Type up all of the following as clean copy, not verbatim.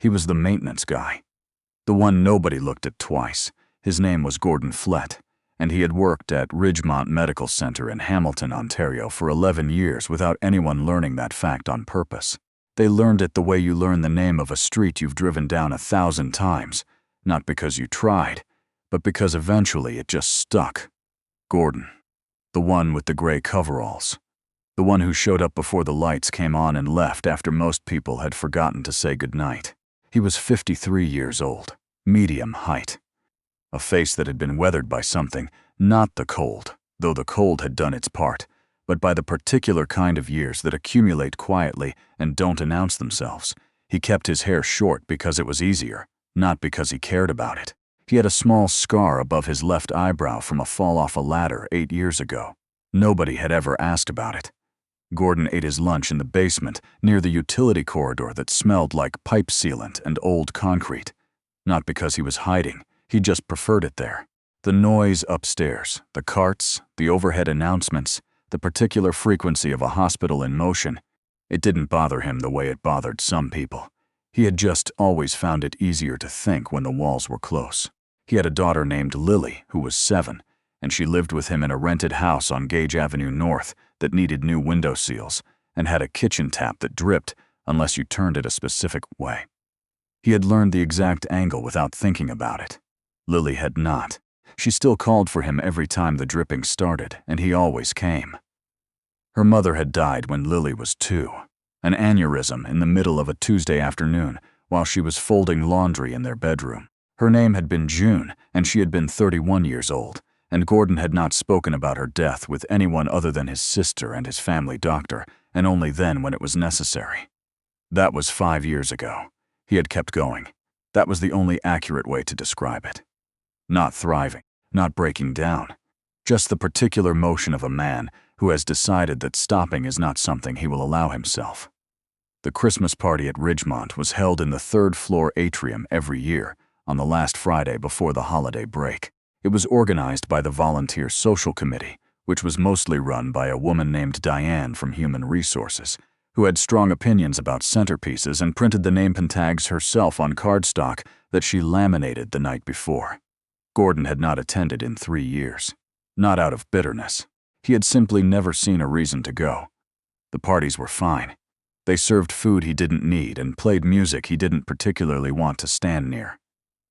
He was the maintenance guy. The one nobody looked at twice. His name was Gordon Flett, and he had worked at Ridgemont Medical Center in Hamilton, Ontario for 11 years without anyone learning that fact on purpose. They learned it the way you learn the name of a street you've driven down 1,000 times, not because you tried, but because eventually it just stuck. Gordon. The one with the gray coveralls. The one who showed up before the lights came on and left after most people had forgotten to say goodnight. He was 53 years old, medium height. A face that had been weathered by something, not the cold, though the cold had done its part, but by the particular kind of years that accumulate quietly and don't announce themselves. He kept his hair short because it was easier, not because he cared about it. He had a small scar above his left eyebrow from a fall off a ladder 8 years ago. Nobody had ever asked about it. Gordon ate his lunch in the basement near the utility corridor that smelled like pipe sealant and old concrete. Not because he was hiding, he just preferred it there. The noise upstairs, the carts, the overhead announcements, the particular frequency of a hospital in motion, it didn't bother him the way it bothered some people. He had just always found it easier to think when the walls were close. He had a daughter named Lily, who was 7, and she lived with him in a rented house on Gage Avenue North that needed new window seals and had a kitchen tap that dripped unless you turned it a specific way. He had learned the exact angle without thinking about it. Lily had not. She still called for him every time the dripping started, and he always came. Her mother had died when Lily was 2, an aneurysm in the middle of a Tuesday afternoon while she was folding laundry in their bedroom. Her name had been June, and she had been 31 years old, and Gordon had not spoken about her death with anyone other than his sister and his family doctor, and only then when it was necessary. That was 5 years ago. He had kept going. That was the only accurate way to describe it. Not thriving, not breaking down. Just the particular motion of a man who has decided that stopping is not something he will allow himself. The Christmas party at Ridgemont was held in the 3rd-floor atrium every year on the last Friday before the holiday break. It was organized by the Volunteer Social Committee, which was mostly run by a woman named Diane from Human Resources, who had strong opinions about centerpieces and printed the name and tags herself on cardstock that she laminated the night before. Gordon had not attended in 3 years. Not out of bitterness. He had simply never seen a reason to go. The parties were fine. They served food he didn't need and played music he didn't particularly want to stand near.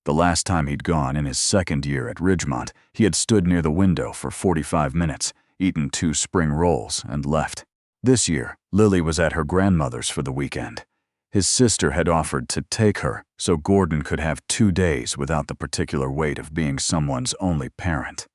The last time he'd gone, in his 2nd year at Ridgemont, he had stood near the window for 45 minutes, eaten 2 spring rolls, and left. This year, Lily was at her grandmother's for the weekend. His sister had offered to take her so Gordon could have 2 days without the particular weight of being someone's only parent.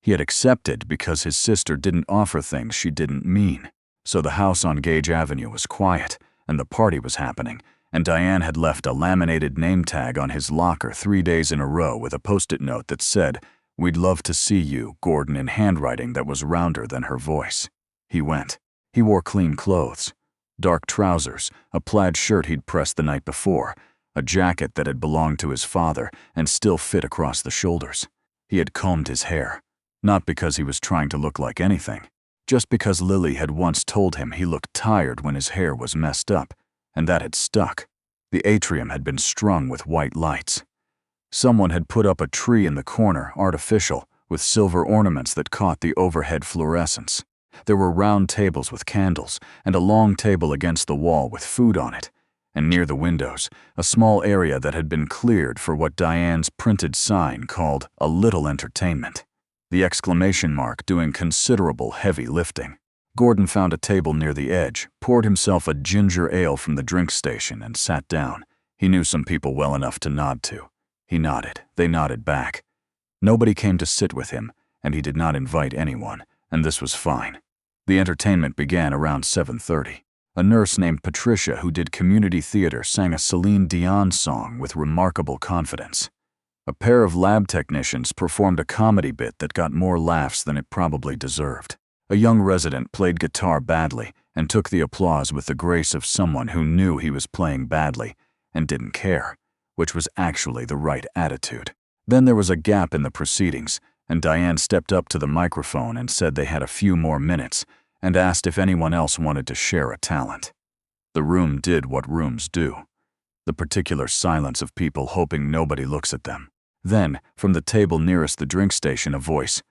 He had accepted because his sister didn't offer things she didn't mean. So the house on Gage Avenue was quiet, and the party was happening, and Diane had left a laminated name tag on his locker 3 days in a row with a post-it note that said, "We'd love to see you, Gordon," in handwriting that was rounder than her voice. He went. He wore clean clothes. Dark trousers, a plaid shirt he'd pressed the night before, a jacket that had belonged to his father and still fit across the shoulders. He had combed his hair, not because he was trying to look like anything, just because Lily had once told him he looked tired when his hair was messed up, and that had stuck. The atrium had been strung with white lights. Someone had put up a tree in the corner, artificial, with silver ornaments that caught the overhead fluorescence. There were round tables with candles, and a long table against the wall with food on it, and near the windows, a small area that had been cleared for what Diane's printed sign called a little entertainment. The exclamation mark doing considerable heavy lifting. Gordon found a table near the edge, poured himself a ginger ale from the drink station, and sat down. He knew some people well enough to nod to. He nodded. They nodded back. Nobody came to sit with him, and he did not invite anyone, and this was fine. The entertainment began around 7:30. A nurse named Patricia who did community theater sang a Celine Dion song with remarkable confidence. A pair of lab technicians performed a comedy bit that got more laughs than it probably deserved. A young resident played guitar badly and took the applause with the grace of someone who knew he was playing badly and didn't care, which was actually the right attitude. Then there was a gap in the proceedings, and Diane stepped up to the microphone and said they had a few more minutes and asked if anyone else wanted to share a talent. The room did what rooms do. the particular silence of people hoping nobody looks at them. Then, from the table nearest the drink station, a voice.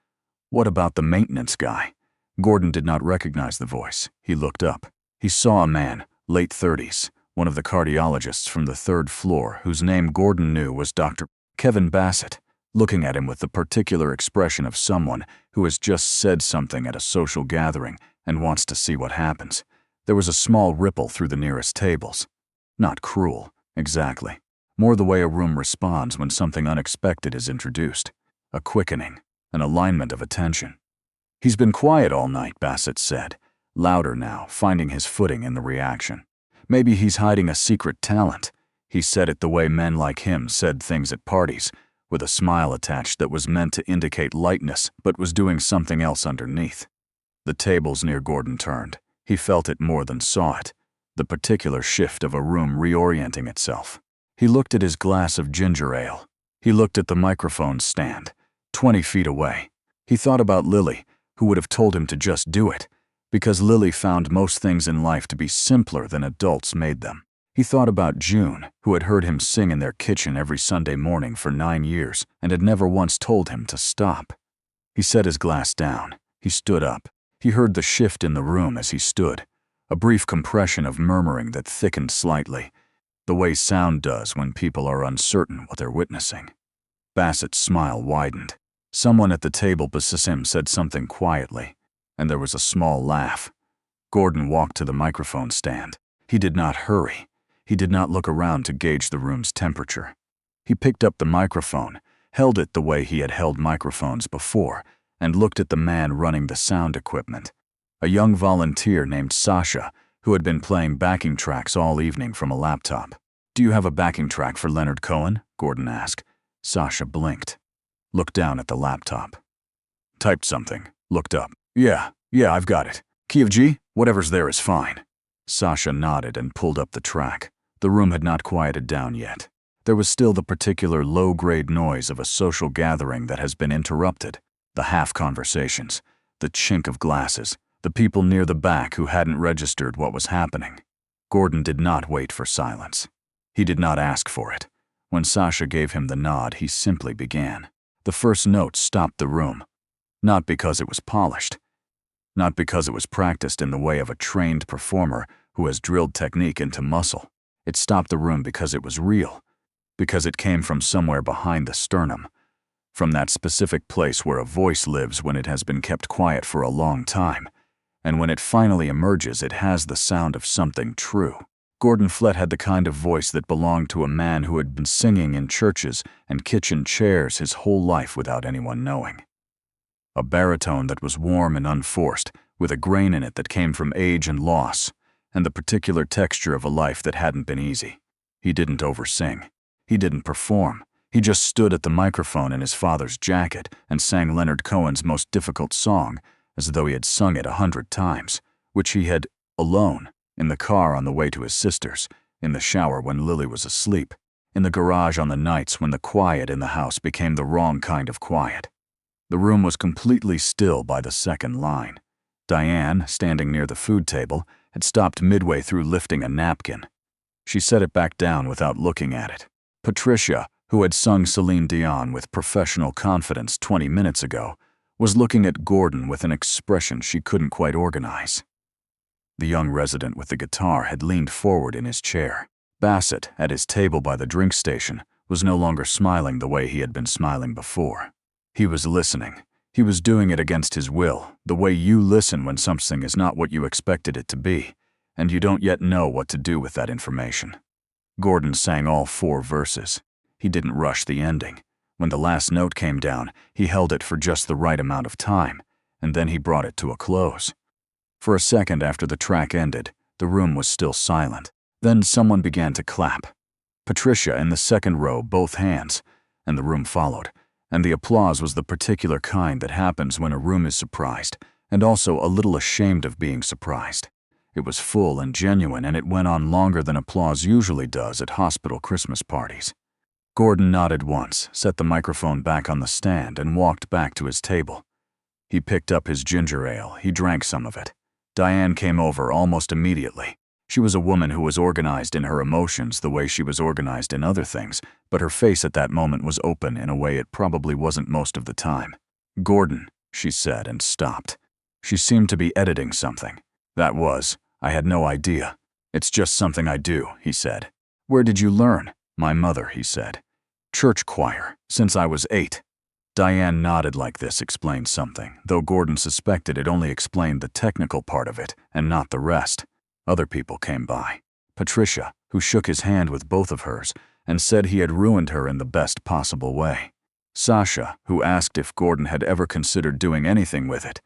"What about the maintenance guy?" Gordon did not recognize the voice. He looked up. He saw a man, late 30s, one of the cardiologists from the 3rd floor, whose name Gordon knew was Dr. Kevin Bassett, looking at him with the particular expression of someone who has just said something at a social gathering and wants to see what happens. There was a small ripple through the nearest tables. Not cruel, exactly. More the way a room responds when something unexpected is introduced. A quickening, an alignment of attention. "He's been quiet all night," Bassett said, louder now, finding his footing in the reaction. "Maybe he's hiding a secret talent." He said it the way men like him said things at parties, with a smile attached that was meant to indicate lightness but was doing something else underneath. The tables near Gordon turned. He felt it more than saw it, the particular shift of a room reorienting itself. He looked at his glass of ginger ale. He looked at the microphone stand, 20 feet away. He thought about Lily, who would have told him to just do it, because Lily found most things in life to be simpler than adults made them. He thought about June, who had heard him sing in their kitchen every Sunday morning for 9 years and had never once told him to stop. He set his glass down. He stood up. He heard the shift in the room as he stood, a brief compression of murmuring that thickened slightly, the way sound does when people are uncertain what they're witnessing. Bassett's smile widened. Someone at the table beside him said something quietly, and there was a small laugh. Gordon walked to the microphone stand. He did not hurry. He did not look around to gauge the room's temperature. He picked up the microphone, held it the way he had held microphones before, and looked at the man running the sound equipment, a young volunteer named Sasha, who had been playing backing tracks all evening from a laptop. "Do you have a backing track for Leonard Cohen?" Gordon asked. Sasha blinked, looked down at the laptop. Typed something, looked up. Yeah, I've got it. Key of G? Whatever's there is fine." Sasha nodded and pulled up the track. The room had not quieted down yet. There was still the particular low-grade noise of a social gathering that has been interrupted, the half-conversations, the chink of glasses, the people near the back who hadn't registered what was happening. Gordon did not wait for silence. He did not ask for it. When Sasha gave him the nod, he simply began. The first note stopped the room. Not because it was polished. Not because it was practiced in the way of a trained performer who has drilled technique into muscle. It stopped the room because it was real. Because it came from somewhere behind the sternum. From that specific place where a voice lives when it has been kept quiet for a long time. And when it finally emerges, it has the sound of something true. Gordon Flett had the kind of voice that belonged to a man who had been singing in churches and kitchen chairs his whole life without anyone knowing. A baritone that was warm and unforced, with a grain in it that came from age and loss, and the particular texture of a life that hadn't been easy. He didn't oversing. He didn't perform. He just stood at the microphone in his father's jacket and sang Leonard Cohen's most difficult song, as though he had sung it 100 times, which he had, alone, in the car on the way to his sister's, in the shower when Lily was asleep, in the garage on the nights when the quiet in the house became the wrong kind of quiet. The room was completely still by the second line. Diane, standing near the food table, had stopped midway through lifting a napkin. She set it back down without looking at it. Patricia, who had sung Celine Dion with professional confidence 20 minutes ago, was looking at Gordon with an expression she couldn't quite organize. The young resident with the guitar had leaned forward in his chair. Bassett, at his table by the drink station, was no longer smiling the way he had been smiling before. He was listening. He was doing it against his will, the way you listen when something is not what you expected it to be, and you don't yet know what to do with that information. Gordon sang all 4 verses. He didn't rush the ending. When the last note came down, he held it for just the right amount of time, and then he brought it to a close. For a second after the track ended, the room was still silent. Then someone began to clap. Patricia in the second row, both hands, and the room followed. And the applause was the particular kind that happens when a room is surprised, and also a little ashamed of being surprised. It was full and genuine, and it went on longer than applause usually does at hospital Christmas parties. Gordon nodded once, set the microphone back on the stand, and walked back to his table. He picked up his ginger ale. He drank some of it. Diane came over almost immediately. She was a woman who was organized in her emotions the way she was organized in other things, but her face at that moment was open in a way it probably wasn't most of the time. "Gordon," she said and stopped. She seemed to be editing something. I had no idea. "It's just something I do," he said. "Where did you learn?" "My mother," he said. "Church choir, since I was 8. Diane nodded like this explained something, though Gordon suspected it only explained the technical part of it and not the rest. Other people came by. Patricia, who shook his hand with both of hers and said he had ruined her in the best possible way. Sasha, who asked if Gordon had ever considered doing anything with it,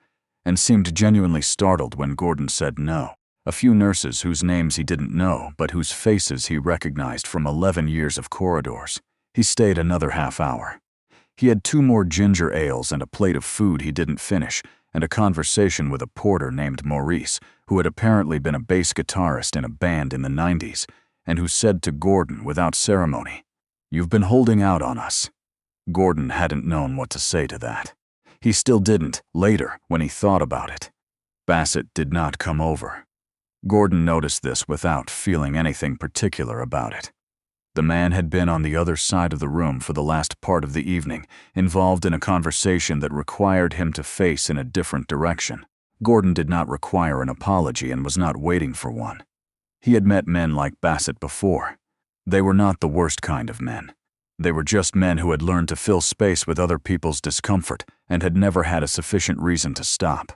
and seemed genuinely startled when Gordon said no. A few nurses whose names he didn't know, but whose faces he recognized from 11 years of corridors. He stayed another half hour. He had 2 more ginger ales and a plate of food he didn't finish, and a conversation with a porter named Maurice, who had apparently been a bass guitarist in a band in the 90s, and who said to Gordon without ceremony, "You've been holding out on us." Gordon hadn't known what to say to that. He still didn't, later, when he thought about it. Bassett did not come over. Gordon noticed this without feeling anything particular about it. The man had been on the other side of the room for the last part of the evening, involved in a conversation that required him to face in a different direction. Gordon did not require an apology and was not waiting for one. He had met men like Bassett before. They were not the worst kind of men. They were just men who had learned to fill space with other people's discomfort and had never had a sufficient reason to stop.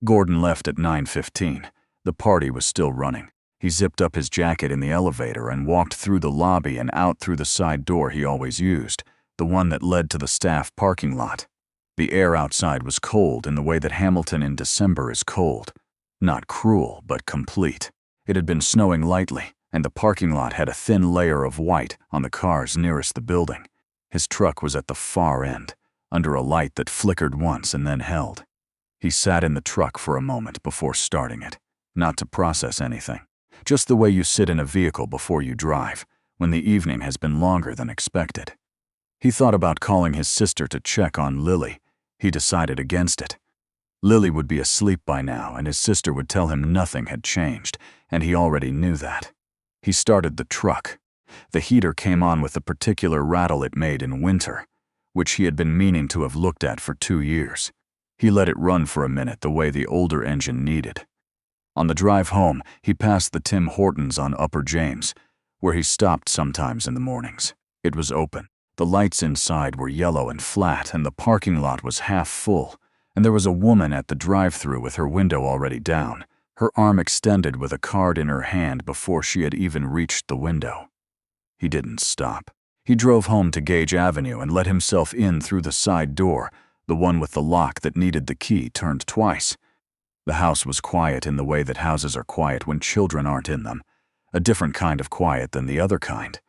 Gordon left at 9:15. The party was still running. He zipped up his jacket in the elevator and walked through the lobby and out through the side door he always used, the one that led to the staff parking lot. The air outside was cold in the way that Hamilton in December is cold. Not cruel, but complete. It had been snowing lightly, and the parking lot had a thin layer of white on the cars nearest the building. His truck was at the far end, under a light that flickered once and then held. He sat in the truck for a moment before starting it, not to process anything. Just the way you sit in a vehicle before you drive, when the evening has been longer than expected. He thought about calling his sister to check on Lily. He decided against it. Lily would be asleep by now, and his sister would tell him nothing had changed, and he already knew that. He started the truck. The heater came on with the particular rattle it made in winter, which he had been meaning to have looked at for 2 years. He let it run for a minute the way the older engine needed. On the drive home, he passed the Tim Hortons on Upper James, where he stopped sometimes in the mornings. It was open. The lights inside were yellow and flat, and the parking lot was half full, and there was a woman at the drive-thru with her window already down, her arm extended with a card in her hand before she had even reached the window. He didn't stop. He drove home to Gage Avenue and let himself in through the side door, the one with the lock that needed the key turned twice. The house was quiet in the way that houses are quiet when children aren't in them, a different kind of quiet than the other kind.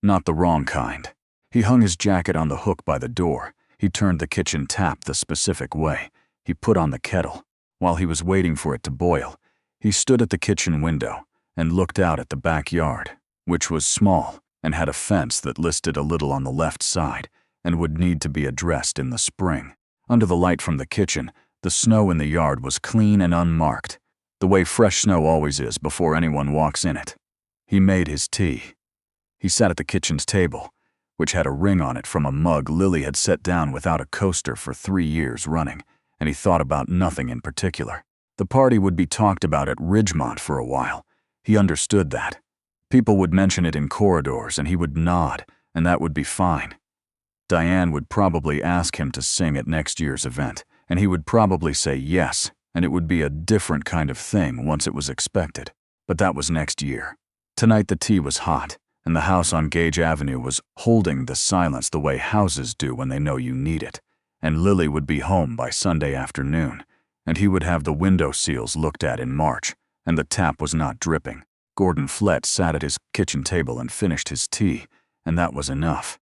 Not the wrong kind. He hung his jacket on the hook by the door. He turned the kitchen tap the specific way. He put on the kettle. While he was waiting for it to boil, he stood at the kitchen window and looked out at the backyard, which was small and had a fence that listed a little on the left side and would need to be addressed in the spring. Under the light from the kitchen, the snow in the yard was clean and unmarked, the way fresh snow always is before anyone walks in it. He made his tea. He sat at the kitchen's table, which had a ring on it from a mug Lily had set down without a coaster for 3 years running, and he thought about nothing in particular. The party would be talked about at Ridgemont for a while. He understood that. People would mention it in corridors, and he would nod, and that would be fine. Diane would probably ask him to sing at next year's event, and he would probably say yes, and it would be a different kind of thing once it was expected. But that was next year. Tonight the tea was hot, and the house on Gage Avenue was holding the silence the way houses do when they know you need it, and Lily would be home by Sunday afternoon, and he would have the window seals looked at in March, and the tap was not dripping. Gordon Flett sat at his kitchen table and finished his tea, and that was enough.